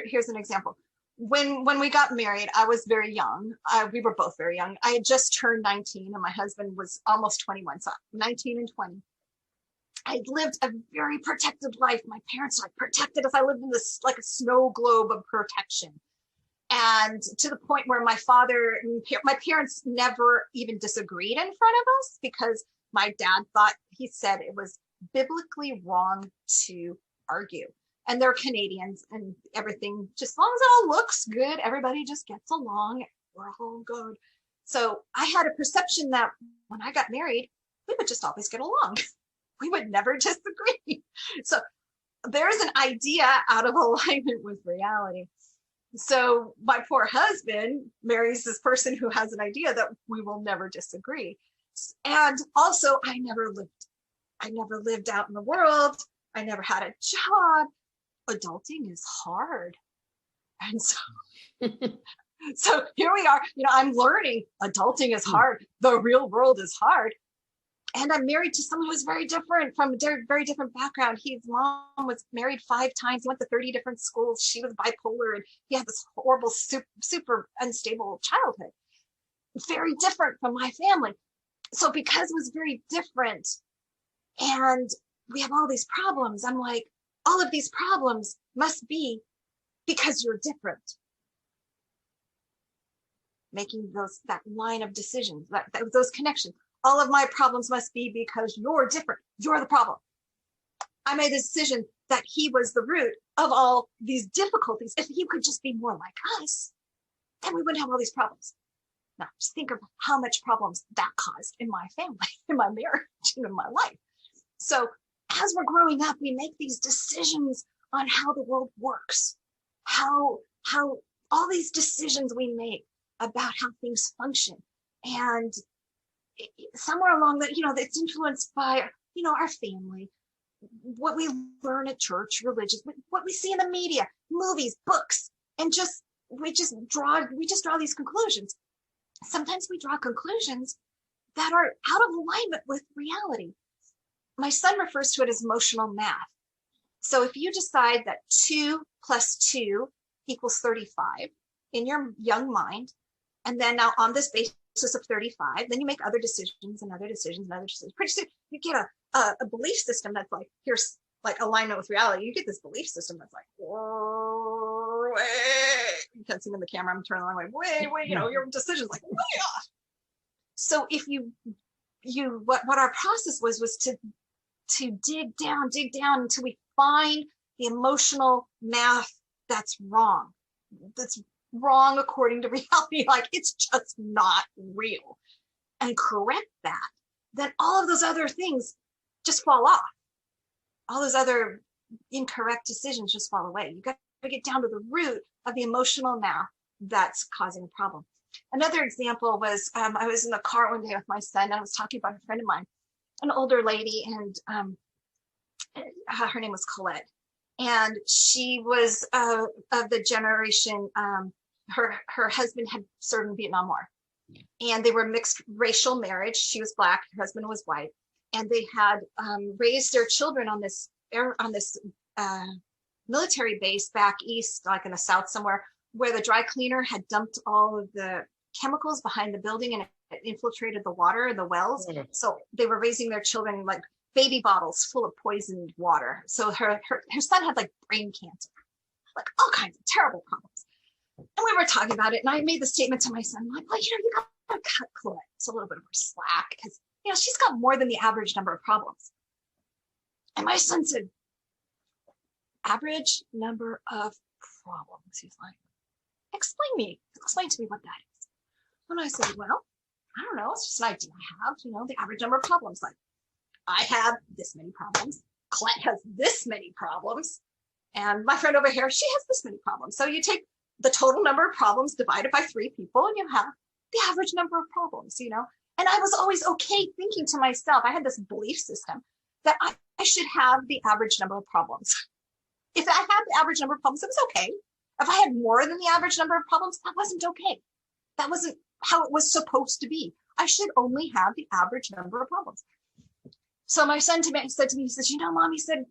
here's an example. When we got married, I was very young. We were both very young. I had just turned 19 and my husband was almost 21, so 19 and 20. I lived a very protected life. My parents protected us. I lived in this like a snow globe of protection. And to the point where my parents never even disagreed in front of us, because my dad he said it was biblically wrong to argue. And they're Canadians and everything, just as long as it all looks good, everybody just gets along, we're all good. So I had a perception that when I got married, we would just always get along. We would never disagree. So there's an idea out of alignment with reality. So my poor husband marries this person who has an idea that we will never disagree. And also I never lived out in the world. I never had a job. Adulting is hard. And so, so here we are, I'm learning adulting is hard. The real world is hard. And I'm married to someone who's very different, from a very different background. His mom was married 5 times. He went to 30 different schools. She was bipolar, and he had this horrible, super unstable childhood. Very different from my family. So because it was very different, and we have all these problems, I'm like, all of these problems must be because you're different. Making that line of decisions, those connections. All of my problems must be because you're different. You're the problem. I made a decision that he was the root of all these difficulties. If he could just be more like us, then we wouldn't have all these problems. Now, just think of how much problems that caused in my family, in my marriage, and in my life. So as we're growing up, we make these decisions on how the world works, how all these decisions we make about how things function. And somewhere along that, it's influenced by, our family, what we learn at church, religious, what we see in the media, movies, books, and we just draw these conclusions. Sometimes we draw conclusions that are out of alignment with reality. My son refers to it as emotional math. So if you decide that 2 + 2 = 35 in your young mind, and then now on this basis of 35, then you make other decisions and other decisions and other decisions. Pretty soon you get a belief system that's like, here's like alignment with reality. You get this belief system that's like, whoa, you can't see me in the camera. I'm turning the wrong way. Wait, your decision's like way off. So if what our process was to dig down until we find the emotional math that's wrong according to reality, like it's just not real, and correct that, then all of those other things just fall off. All those other incorrect decisions just fall away. You got to get down to the root of the emotional math that's causing a problem. Another example was I was in the car one day with my son, and I was talking about a friend of mine, an older lady, and her name was Colette, and she was of the generation. Her husband had served in the Vietnam War, and they were mixed racial marriage. She was Black, her husband was white, and they had raised their children on this military base back east, like in the South somewhere, where the dry cleaner had dumped all of the chemicals behind the building, and it infiltrated the water and the wells. Mm-hmm. So they were raising their children like baby bottles full of poisoned water. So her son had like brain cancer, like all kinds of terrible problems. And we were talking about it, and I made the statement to my son, like, well, you gotta cut Colette. It's a little bit of her slack, because she's got more than the average number of problems. And my son said, average number of problems. He's like, explain to me what that is. And I said, well, I don't know. It's just an idea I have, the average number of problems. Like, I have this many problems. Colette has this many problems. And my friend over here, she has this many problems. So you take the total number of problems divided by 3 people, and you have the average number of problems, And I was always okay thinking to myself, I had this belief system that I should have the average number of problems. If I had the average number of problems, it was okay. If I had more than the average number of problems, that wasn't okay. That wasn't how it was supposed to be. I should only have the average number of problems. So my son said to me, he says, Mom, he said,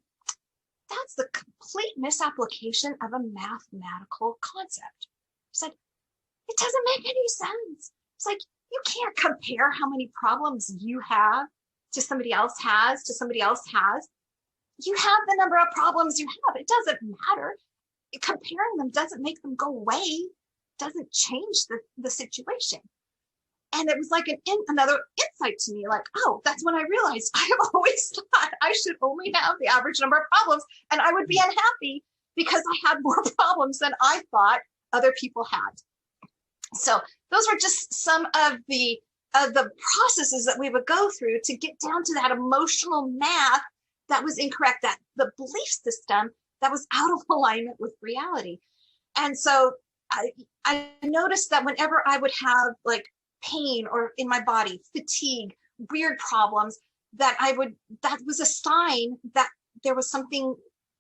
that's the complete misapplication of a mathematical concept. He said, it doesn't make any sense. It's like, you can't compare how many problems you have to somebody else has. You have the number of problems you have. It doesn't matter. Comparing them doesn't make them go away, doesn't change the situation. And it was like another insight to me, like, oh, that's when I realized I have always thought I should only have the average number of problems, and I would be unhappy because I had more problems than I thought other people had. So those were just some of the processes that we would go through to get down to that emotional math that was incorrect, that the belief system that was out of alignment with reality. And so I noticed that whenever I would have like pain or in my body, fatigue, weird problems, that was a sign that there was something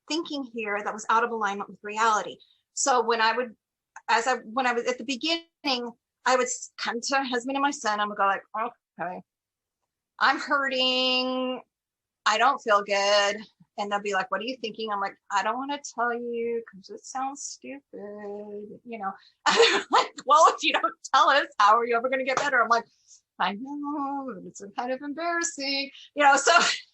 thinking here that was out of alignment with reality. So when I was at the beginning, I would come to my husband and my son, I would go like, okay, I'm hurting, I don't feel good. And they'll be like, what are you thinking? I'm like, I don't want to tell you because it sounds stupid, you know. Like, well, if you don't tell us, how are you ever going to get better? I'm like, I know, it's kind of embarrassing, you know. So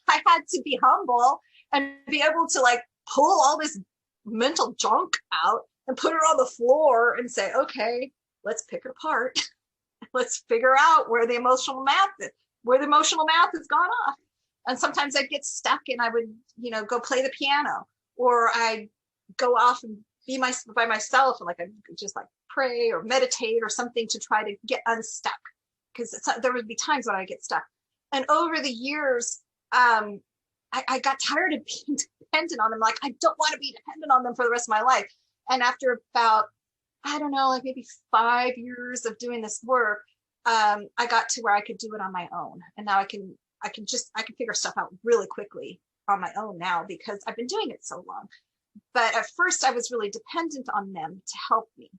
I had to be humble and be able to like pull all this mental junk out and put it on the floor and say, okay, let's pick it apart. Let's figure out where the emotional math has gone off. And sometimes I'd get stuck and I would, you know, go play the piano, or I'd go off and be by myself and like I'd just like pray or meditate or something to try to get unstuck, because there would be times when I get stuck. And over the years, I got tired of being dependent on them. Like, I don't want to be dependent on them for the rest of my life. And after about, I don't know, like maybe 5 years of doing this work, I got to where I could do it on my own. And now I can figure stuff out really quickly on my own now because I've been doing it so long. But at first I was really dependent on them to help me.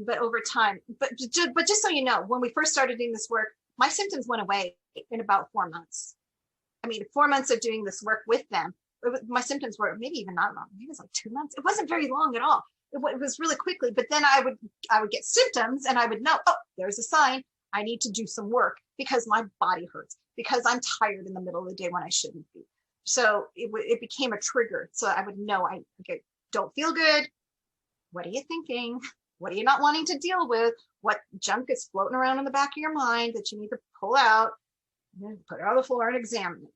But over time, but just so you know, when we first started doing this work, my symptoms went away in about 4 months. I mean, 4 months of doing this work with them, my symptoms were maybe even not long. Maybe it was like 2 months. It wasn't very long at all. It was really quickly. But then I would get symptoms and I would know, oh, there's a sign. I need to do some work because my body hurts, because I'm tired in the middle of the day when I shouldn't be. So it became a trigger. So I would know, don't feel good. What are you thinking? What are you not wanting to deal with? What junk is floating around in the back of your mind that you need to pull out, and then put it on the floor and examine it.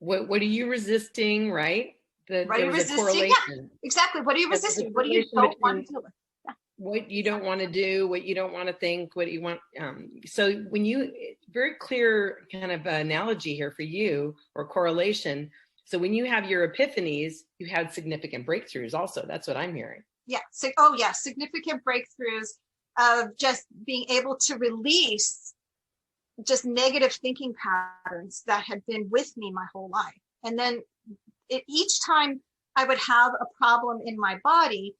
What are you resisting, right?
What are you resisting? Yeah, exactly. What are you resisting? What do you don't want to deal with?
What you don't want to do, what you don't want to think, what you want. So when very clear kind of analogy here for you, or correlation. So when you have your epiphanies, you had significant breakthroughs also. That's what I'm hearing.
Yeah. Significant breakthroughs of just being able to release just negative thinking patterns that had been with me my whole life. And then each time I would have a problem in my body,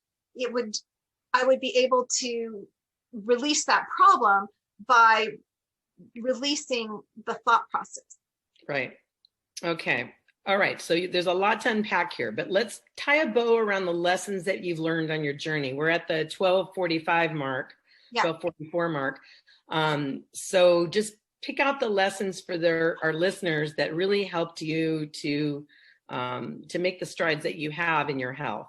I would be able to release that problem by releasing the thought process.
Right. Okay. All right. So there's a lot to unpack here, but let's tie a bow around the lessons that you've learned on your journey. We're at the 12:45 mark, 12:44 mark. So just pick out the lessons for our listeners that really helped you to make the strides that you have in your health.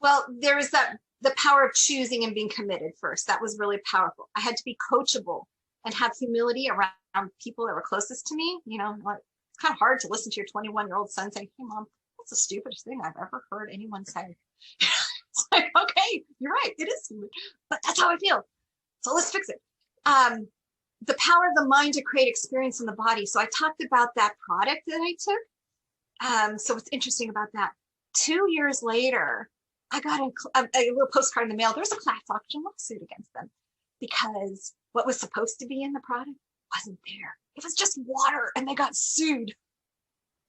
Well, there is the power of choosing and being committed first. That was really powerful. I had to be coachable and have humility around people that were closest to me. You know, it's kind of hard to listen to your 21-year-old son saying, hey, Mom, that's the stupidest thing I've ever heard anyone say. It's like, okay, you're right. It is stupid, but that's how I feel. So let's fix it. The power of the mind to create experience in the body. So I talked about that product that I took. So what's interesting about that, 2 years later, I got a little postcard in the mail. There's a class action lawsuit against them because what was supposed to be in the product wasn't there. It was just water, and they got sued.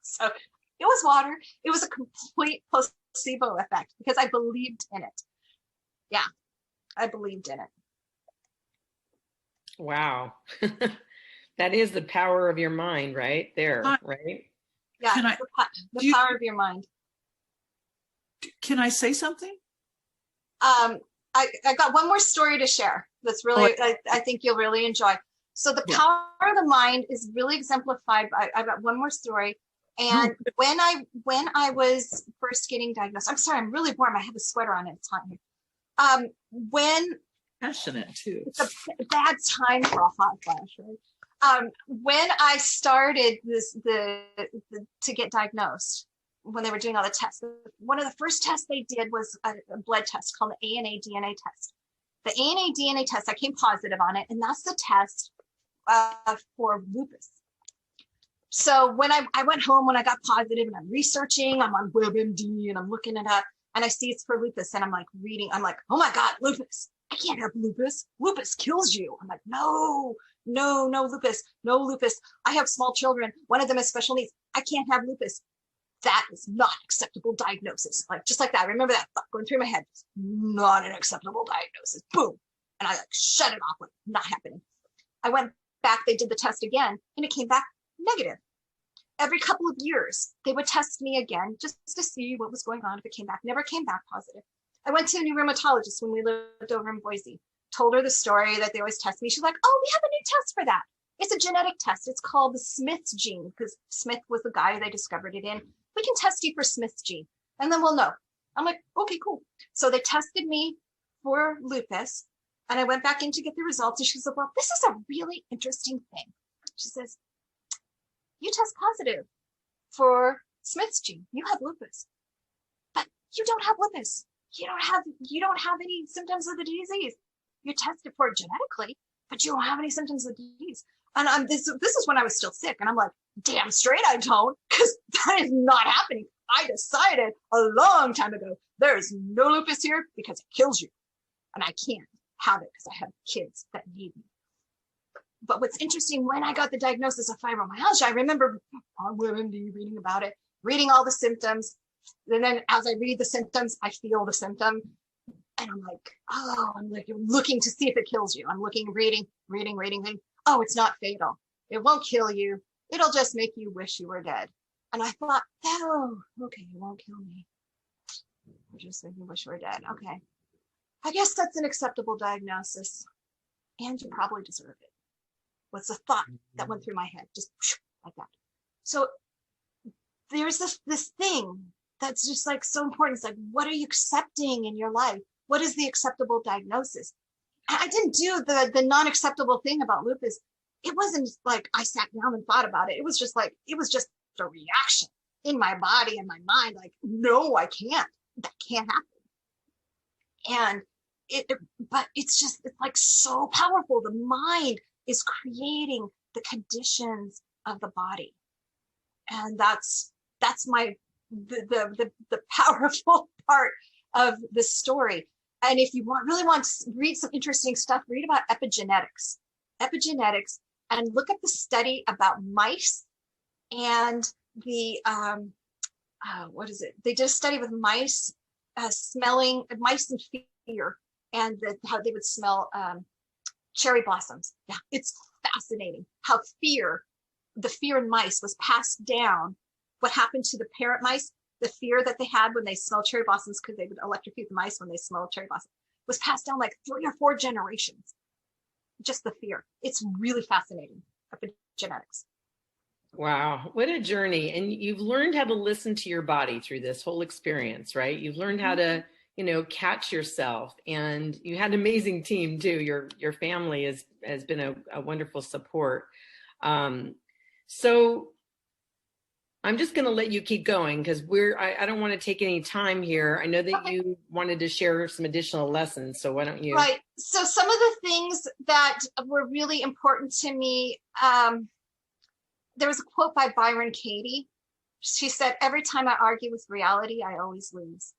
So it was water. It was a complete placebo effect because I believed in it. Yeah, I believed in it.
Wow. That is the power of your mind right there, right?
Yeah, the power of your mind.
Can I say something?
I got one more story to share that's really, I think you'll really enjoy. So the power of the mind is really exemplified by, I've got one more story. And when I was first getting diagnosed, I'm sorry, I'm really warm. I have a sweater on. It's hot here.
Passionate too.
It's a bad time for a hot flash, right? When I started to get diagnosed, when they were doing all the tests, one of the first tests they did was a blood test called the ANA-DNA test. The ANA-DNA test, I came positive on it, and that's the test for lupus. So when I went home, when I got positive, and I'm researching, I'm on WebMD and I'm looking it up, and I see it's for lupus, and I'm like reading, I'm like, oh my God, lupus. I can't have lupus. Lupus kills you. I'm like, no, lupus, no lupus. I have small children. One of them has special needs. I can't have lupus. That is not acceptable diagnosis. Like, just like that. I remember that thought going through my head. Not an acceptable diagnosis. Boom. And I like shut it off, like not happening. I went back, they did the test again, and it came back negative. Every couple of years, they would test me again just to see what was going on. If it came back, never came back positive. I went to a new rheumatologist when we lived over in Boise, told her the story that they always test me. She's like, oh, we have a new test for that. It's a genetic test. It's called the Smith's gene, because Smith was the guy they discovered it in. We can test you for Smith's gene, and then we'll know. I'm like, okay, cool. So they tested me for lupus, and I went back in to get the results, and she said, well, this is a really interesting thing. She says, you test positive for Smith's gene. You have lupus, but you don't have lupus. You don't have any symptoms of the disease. You're tested for it genetically, but you don't have any symptoms of the disease. And this is when I was still sick, and I'm like, damn straight I don't, because that is not happening. I decided a long time ago, there is no lupus here because it kills you, and I can't have it because I have kids that need me. But what's interesting, when I got the diagnosis of fibromyalgia, I remember on WebMD reading about it, reading all the symptoms. And then as I read the symptoms, I feel the symptom. And I'm like, oh, I'm like looking to see if it kills you. I'm looking, reading. Oh, it's not fatal. It won't kill you. It'll just make you wish you were dead. And I thought, oh, okay, it won't kill me. It'll just make me wish you were dead. Okay. I guess that's an acceptable diagnosis. And you probably deserve it. Was a thought that went through my head, just like that. So there's this thing that's just like so important. It's like, what are you accepting in your life? What is the acceptable diagnosis? I didn't do the non-acceptable thing about lupus. It wasn't like I sat down and thought about it. It was just a reaction in my body and my mind. Like, no, I can't. That can't happen. And but it's like so powerful. The mind is creating the conditions of the body. And that's the powerful part of the story. And if you really want to read some interesting stuff, read about epigenetics, and look at the study about mice and the, what is it? They did a study with mice, smelling mice in fear, and how they would smell cherry blossoms. Yeah, it's fascinating how the fear in mice was passed down. What happened to the parent mice, the fear that they had when they smelled cherry blossoms, because they would electrocute the mice when they smelled cherry blossoms, was passed down like 3 or 4 generations. Just the fear. It's really fascinating, epigenetics.
Wow, what a journey. And you've learned how to listen to your body through this whole experience, right? You've learned how to, catch yourself, and you had an amazing team too. Your family has been a wonderful support. So I'm just going to let you keep going, because I don't want to take any time here. I know that you wanted to share some additional lessons. So why don't you?
Right. So some of the things that were really important to me, there was a quote by Byron Katie. She said, every time I argue with reality, I always lose.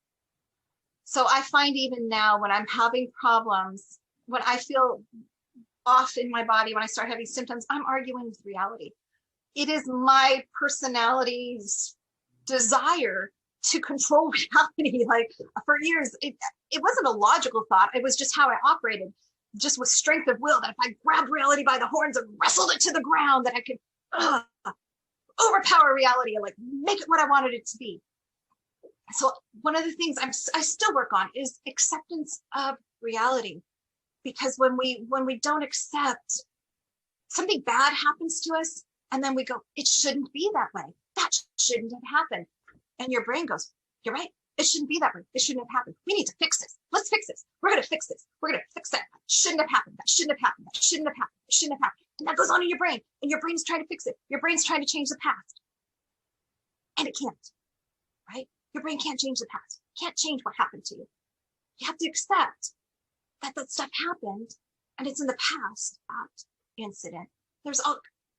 So I find even now when I'm having problems, when I feel off in my body, when I start having symptoms, I'm arguing with reality. It is my personality's desire to control reality. Like for years, it wasn't a logical thought. It was just how I operated, just with strength of will, that if I grabbed reality by the horns and wrestled it to the ground, that I could overpower reality and like make it what I wanted it to be. So one of the things I still work on is acceptance of reality, because when we don't accept, something bad happens to us, and then we go, it shouldn't be that way. That shouldn't have happened. And your brain goes, you're right. It shouldn't be that way. It shouldn't have happened. We need to fix this. Let's fix this. We're going to fix this. We're going to fix that. That shouldn't have happened. That shouldn't have happened. That shouldn't have happened. That shouldn't have happened. And that goes on in your brain, and your brain's trying to fix it. Your brain's trying to change the past. And it can't, right? Your brain can't change the past. Can't change what happened to you. You have to accept that stuff happened, and it's in the past, that incident.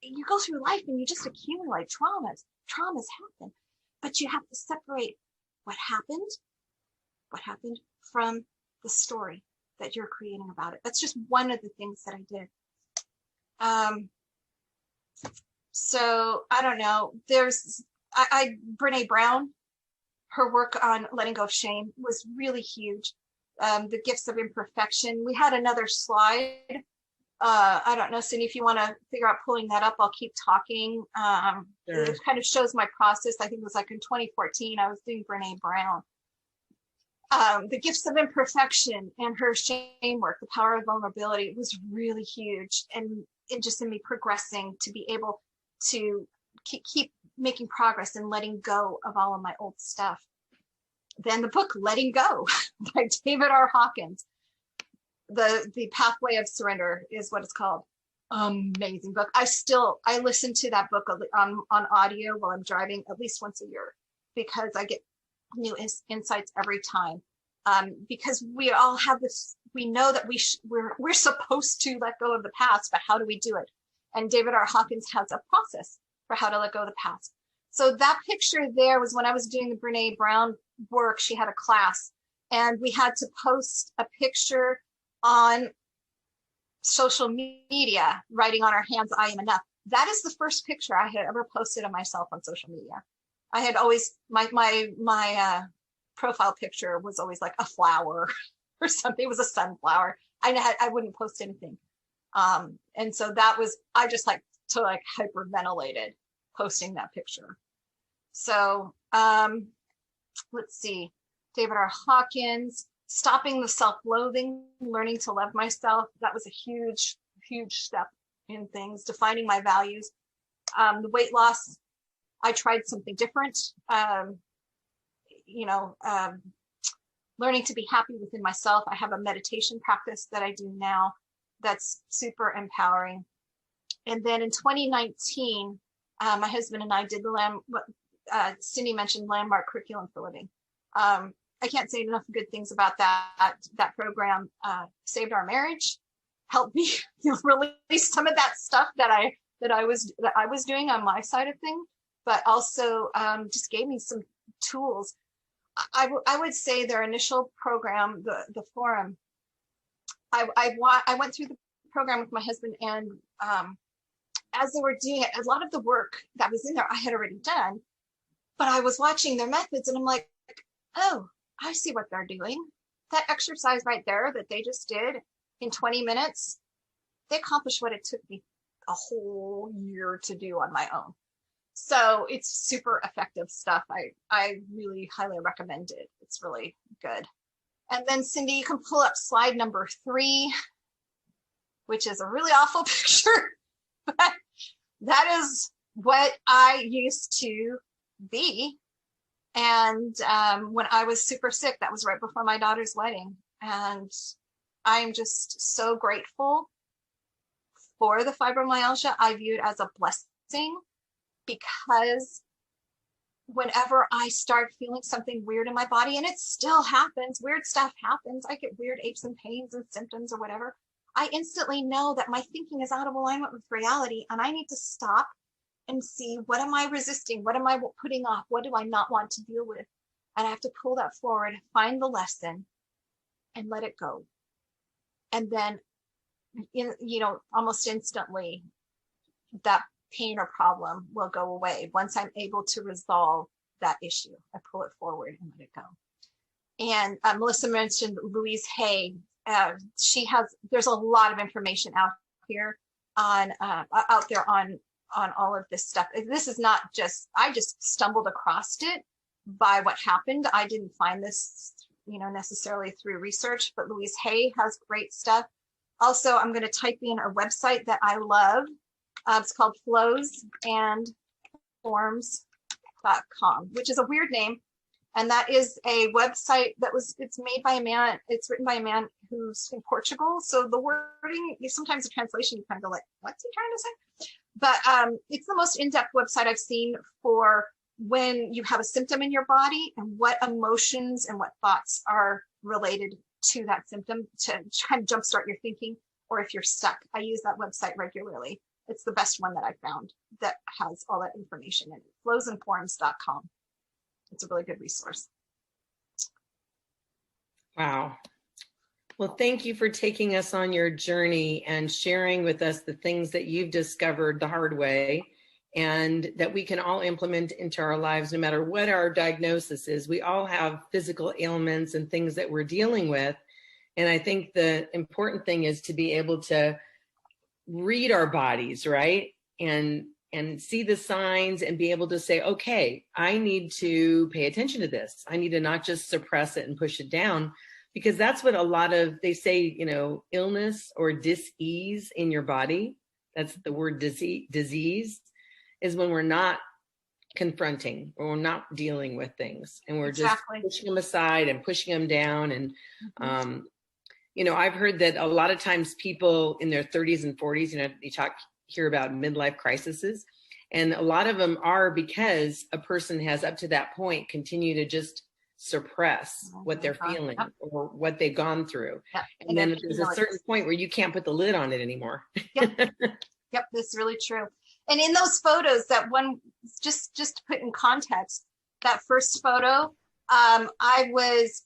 You go through life and you just accumulate traumas. Traumas happen, but you have to separate what happened what happened from the story that you're creating about it. That's just one of the things that I did. So I don't know. There's Brene Brown, her work on letting go of shame was really huge. The gifts of imperfection. We had another slide. I don't know, Cyndi, if you want to figure out pulling that up, I'll keep talking.
Sure.
It kind of shows my process. I think it was like in 2014, I was doing Brene Brown. The gifts of imperfection and her shame work, the power of vulnerability, was really huge. And it just in me progressing to be able to keep making progress and letting go of all of my old stuff. Then the book Letting Go by David R. Hawkins. The Pathway of Surrender is what it's called. Amazing book. I listen to that book on audio while I'm driving at least once a year, because I get new insights every time. Because we all have this, we know that we're supposed to let go of the past, but how do we do it? And David R. Hawkins has a process for how to let go of the past. So that picture there was when I was doing the Brene Brown work. She had a class, and we had to post a picture on social media, writing on our hands, I am enough. That is the first picture I had ever posted of myself on social media. I had always, my profile picture was always like a flower or something. It was a sunflower. I wouldn't post anything. And so that was, I just hyperventilated posting that picture. So let's see, David R. Hawkins, stopping the self-loathing, learning to love myself. That was a huge, huge step in things, defining my values. The weight loss, I tried something different. Learning to be happy within myself. I have a meditation practice that I do now that's super empowering. And then in 2019, my husband and I did Cyndi mentioned landmark curriculum for living. I can't say enough good things about that. That program saved our marriage, helped me release some of that stuff that I was doing on my side of things, but also just gave me some tools. I would say their initial program, the forum, I went through the program with my husband, and as they were doing it, a lot of the work that was in there I had already done, but I was watching their methods, and I'm like, oh, I see what they're doing. That exercise right there that they just did in 20 minutes, they accomplished what it took me a whole year to do on my own. So it's super effective stuff. I really highly recommend it. It's really good. And then Cyndi, you can pull up slide number 3, which is a really awful picture, but that is what I used to be. And when I was super sick, that was right before my daughter's wedding. And I'm just so grateful for the fibromyalgia. I view it as a blessing, because whenever I start feeling something weird in my body, and it still happens, weird stuff happens, I get weird aches and pains and symptoms or whatever, I instantly know that my thinking is out of alignment with reality, and I need to stop and see, what am I resisting? What am I putting off? What do I not want to deal with? And I have to pull that forward, find the lesson, and let it go. And then, almost instantly, that pain or problem will go away once I'm able to resolve that issue. I pull it forward and let it go. And Melissa mentioned Louise Hay. There's a lot of information out there on all of this stuff. This is not just, I just stumbled across it by what happened. I didn't find this, necessarily through research, but Louise Hay has great stuff. Also, I'm going to type in a website that I love. It's called flowsandforms.com, which is a weird name. And that is a website it's made by a man. It's written by a man who's in Portugal. So the wording, sometimes the translation, you kind of go like, what's he trying to say? But it's the most in-depth website I've seen for when you have a symptom in your body and what emotions and what thoughts are related to that symptom to kind of jumpstart your thinking, or if you're stuck. I use that website regularly. It's the best one that I found that has all that information in it. Flowsandforms.com. It's a really good resource.
Wow. Well, thank you for taking us on your journey and sharing with us the things that you've discovered the hard way and that we can all implement into our lives, no matter what our diagnosis is. We all have physical ailments and things that we're dealing with. And I think the important thing is to be able to read our bodies, right? And see the signs and be able to say, okay, I need to pay attention to this. I need to not just suppress it and push it down, because that's what a lot of, they say, you know, illness or dis-ease in your body. That's the word disease, is when we're not confronting or we're not dealing with things and we're
Exactly.
just pushing them aside and pushing them down. And, you know, I've heard that a lot of times people in their 30s and 40s, you know, you hear about midlife crises, and a lot of them are because a person has up to that point continue to just suppress what they're feeling or what they've gone through.
Yep.
And then there's a certain point where you can't put the lid on it anymore.
Yep. Yep, that's really true. And in those photos, that one, just to put in context, that first photo, I was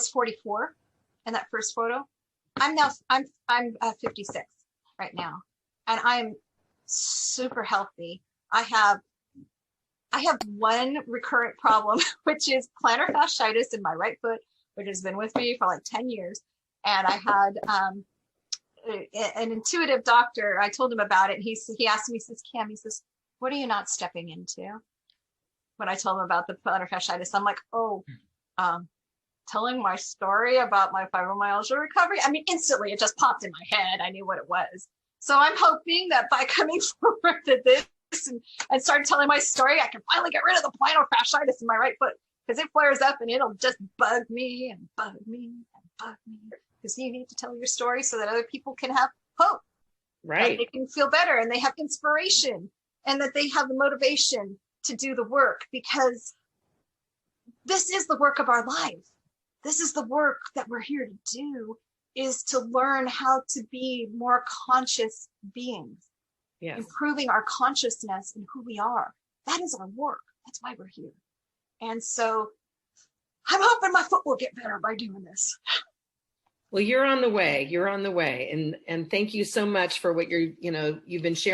44 in that first photo. I'm 56 right now, and I'm super healthy. I have one recurrent problem, which is plantar fasciitis in my right foot, which has been with me for like 10 years. And I had an intuitive doctor. I told him about it. He asked me, he says, Kim, he says, what are you not stepping into? When I told him about the plantar fasciitis, I'm like, telling my story about my fibromyalgia recovery. I mean, instantly it just popped in my head. I knew what it was. So I'm hoping that by coming forward to this and start telling my story, I can finally get rid of the plantar fasciitis in my right foot, because it flares up and it'll just bug me and bug me and bug me. Because you need to tell your story so that other people can have hope,
right?
That they can feel better and they have inspiration and that they have the motivation to do the work, because this is the work of our life. This is the work that we're here to do, is to learn how to be more conscious beings. Yes. Improving our consciousness and who we are. That is our work. That's why we're here. And so I'm hoping my foot will get better by doing this.
Well, you're on the way. You're on the way. And thank you so much for what you've been sharing.